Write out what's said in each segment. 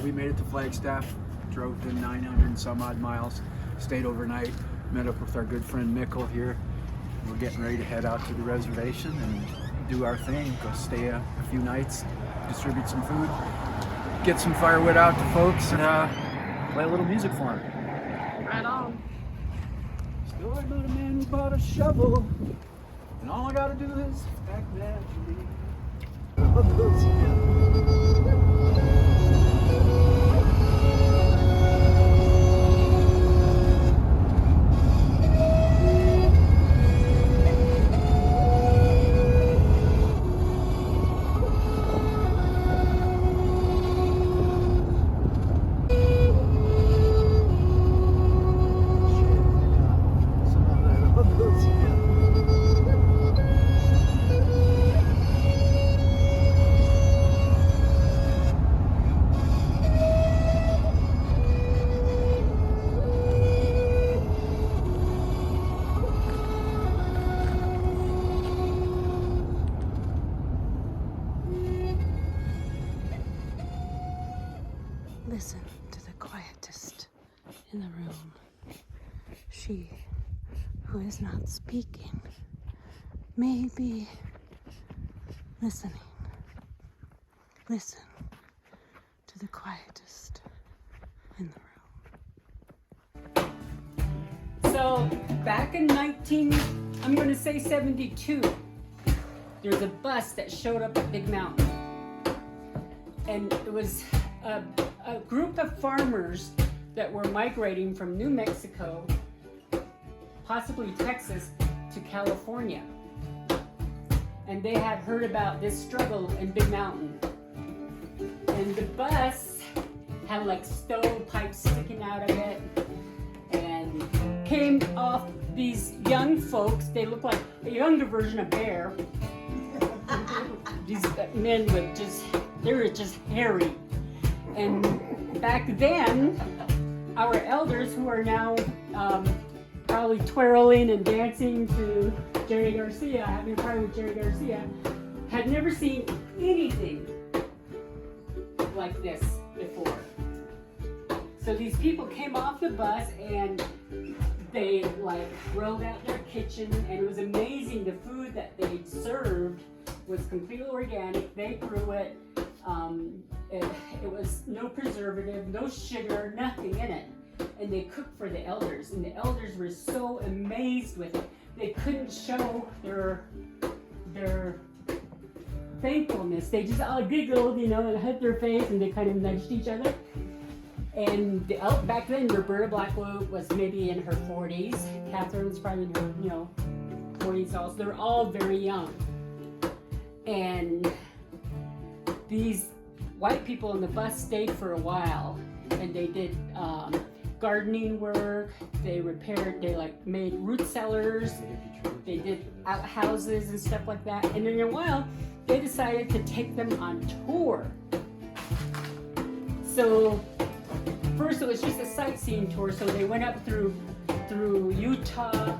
we made it to Flagstaff, drove the 900 and some odd miles, stayed overnight, met up with our good friend Mikkel here. We're getting ready to head out to the reservation and do our thing, go stay a few nights, distribute some food, get some firewood out to folks, and play a little music for them. Right on. Story about a man who bought a shovel, and all I gotta do is act naturally. Listen to the quietest in the room. She who is not speaking may be listening. Listen to the quietest in the room. So back in I'm going to say 72, there's a bus that showed up at Big Mountain. And it was a group of farmers that were migrating from New Mexico, possibly Texas, to California. And they had heard about this struggle in Big Mountain. And the bus had like stovepipes sticking out of it and came off these young folks. They looked like a younger version of Bear. These men they were just hairy. And back then, our elders, who are now probably twirling and dancing to Jerry Garcia, having a party with Jerry Garcia, had never seen anything like this before. So these people came off the bus and they rolled out their kitchen, and it was amazing. The food that they served was completely organic. They grew it. It was no preservative, no sugar, nothing in it. And they cooked for the elders, and the elders were so amazed with it. They couldn't show their thankfulness. They just all giggled, and hid their face, and they kind of nudged each other. And back then, Roberta Blackwood was maybe in her 40s. Catherine was probably in her 40s also. They were all very young. And these white people on the bus stayed for a while, and they did gardening work. They made root cellars. They did outhouses and stuff like that. And in a while, they decided to take them on tour. So first it was just a sightseeing tour. So they went up through Utah.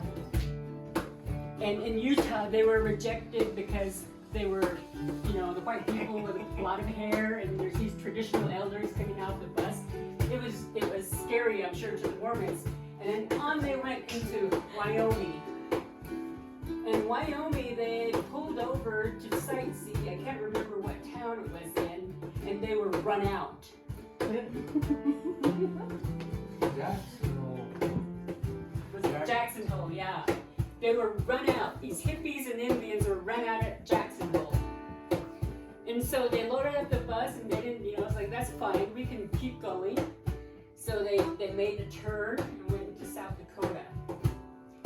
And in Utah, they were rejected because they were, the white people with a lot of hair, and there's these traditional elders coming out of the bus. It was scary, I'm sure, to the Mormons. And then on they went into Wyoming. And Wyoming, they pulled over to sightsee. I can't remember what town it was in, and they were run out. Jacksonville, yeah. They were run out. These hippies and Indians were run out at Jacksonville. And so they loaded up the bus, and they didn't, it's like, that's fine, we can keep going. So they made a turn and went into South Dakota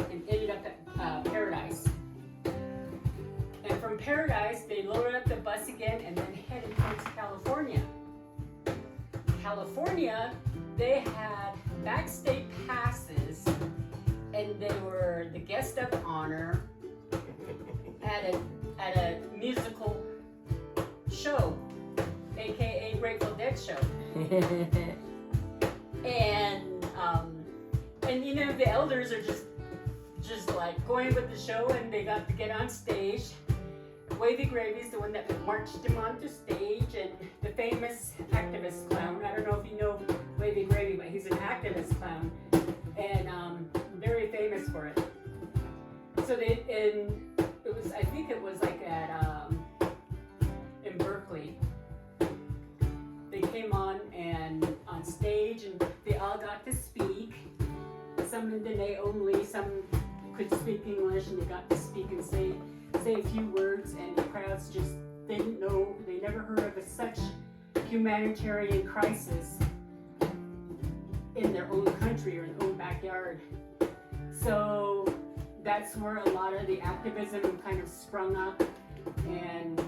and ended up at Paradise. And from Paradise, they loaded up the bus again and then headed towards California. California, they had backstage passes, and they were the guest of honor at a musical show, aka Grateful Dead show. And the elders are just like going with the show, and they got to get on stage. Wavy Gravy is the one that marched him onto stage, and the famous activist clown. I don't know if you know Wavy Gravy, but he's an activist clown, and very famous for it. So I think it was like at in Berkeley. They came on stage, and they all got to speak. Some in Dene only, some could speak English, and they got to speak and say a few words, and the crowds just didn't know, they never heard of such humanitarian crisis in their own country or in their own backyard. So that's where a lot of the activism kind of sprung up, and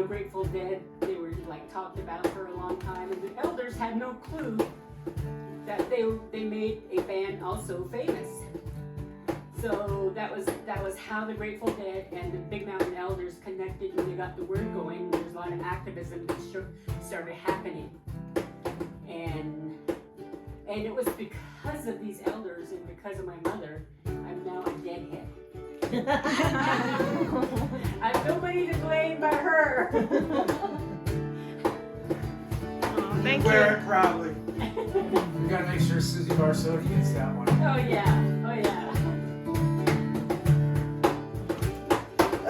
Grateful Dead, they were like talked about for a long time, and the elders had no clue that they made a band also famous. So that was how the Grateful Dead and the Big Mountain Elders connected, when they got the word going. There's a lot of activism that started happening, and it was because of these elders and because of my mother, I'm now a deadhead. I'm nobody to blame but her. Oh, thank you. Wear it proudly. We gotta make sure Susie Barsotti gets that one. Oh yeah, oh yeah.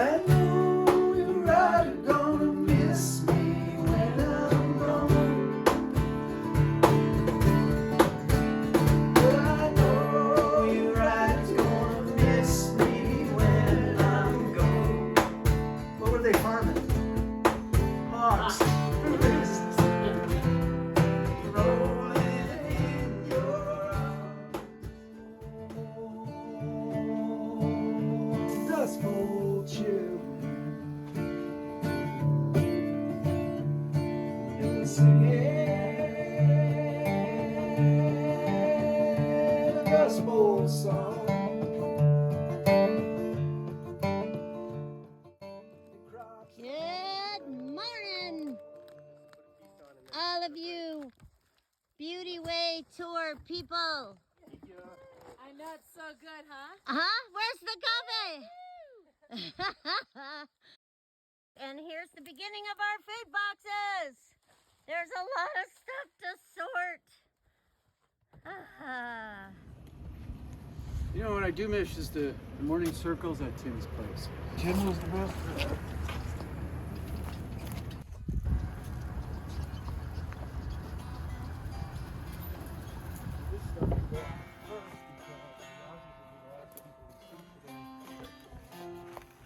I know you're right, you're gonna miss me when I'm gone. But I know you're right, you're gonna miss me when I'm gone. What were they farming? Hogs. Rolling in your arms. Dust bowl children. And we sing a Dust Bowl song. Good morning, all of you Beauty Way Tour people. I know it's so good, huh? Where's the coffee? And here's the beginning of our food boxes. There's a lot of stuff to sort. You know what I do miss is the morning circles at Tim's place. Tim was the best for that.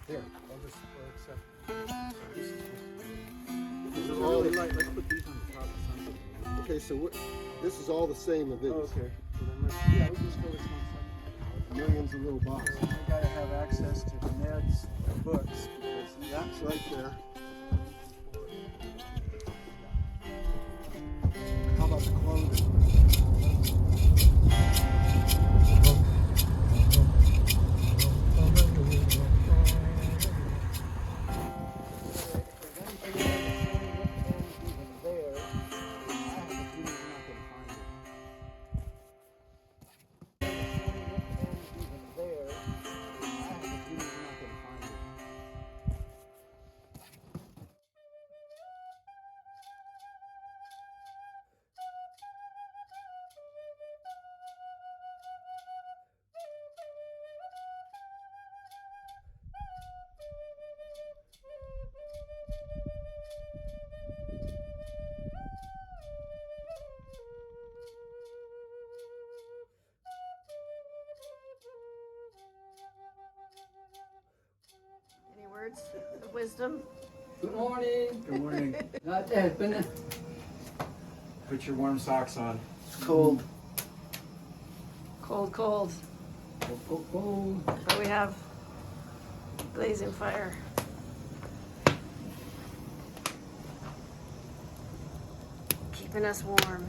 Here, I'll just accept. These are all the- Let's put these on the top of something. Okay, so this is all the same of these. Oh, okay. Well, then yeah, we'll just go this one second. Millions of little boxes. We gotta have access to the meds, the books, because Yeah, it's right there. how about the clothing? Any words of wisdom? Good morning. Good morning. Not that, but Put your warm socks on. It's cold. Cold, cold. cold. But we have blazing fire. Keeping us warm.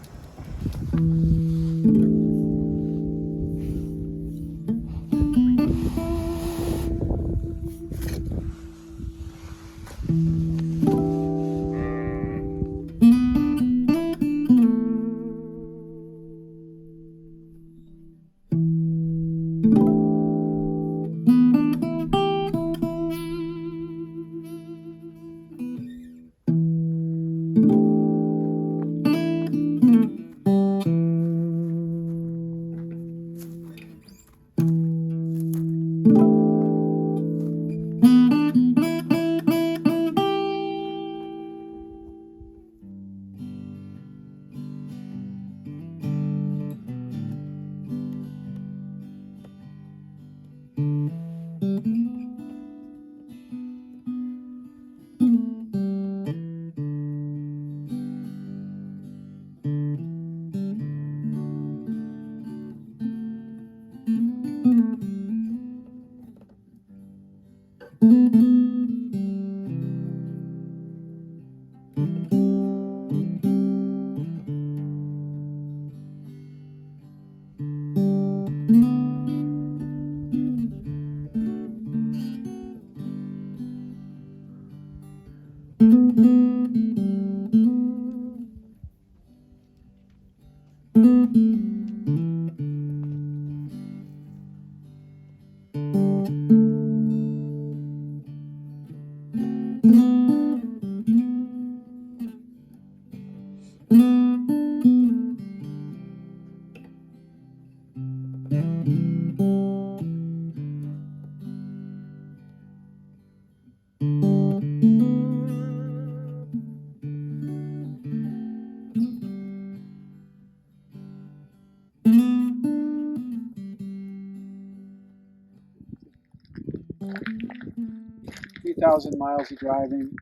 3,000 miles of driving,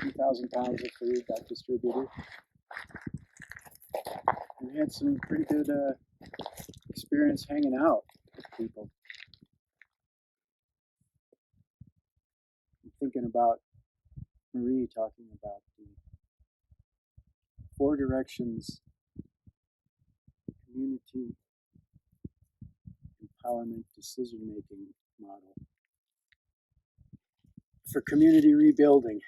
2,000 pounds of food got distributed. We had some pretty good experience hanging out with people. I'm thinking about Marie talking about the 4 directions community empowerment decision-making model for community rebuilding.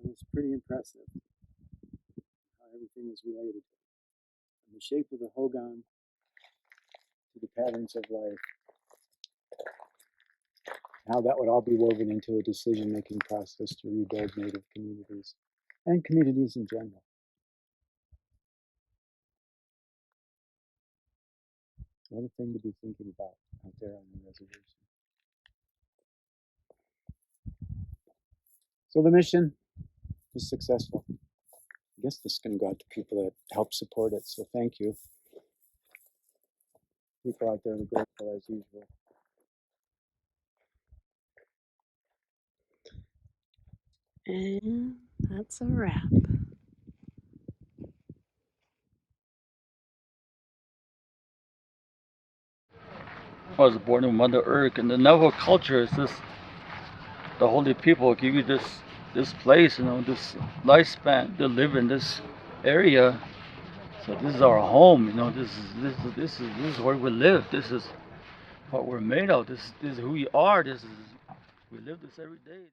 It was pretty impressive how everything is related. From the shape of the hogan to the patterns of life. How that would all be woven into a decision-making process to rebuild Native communities and communities in general. What a thing to be thinking about out there on the reservation. So the mission was successful. I guess this is going to go out to people that help support it, so thank you. People out there are grateful as usual. And that's a wrap. I was born in Mother Earth, and the Navajo culture is this: the holy people give you this place, this lifespan to live in this area. So this is our home, this is where we live. This is what we're made of. This is who we are. We live this every day.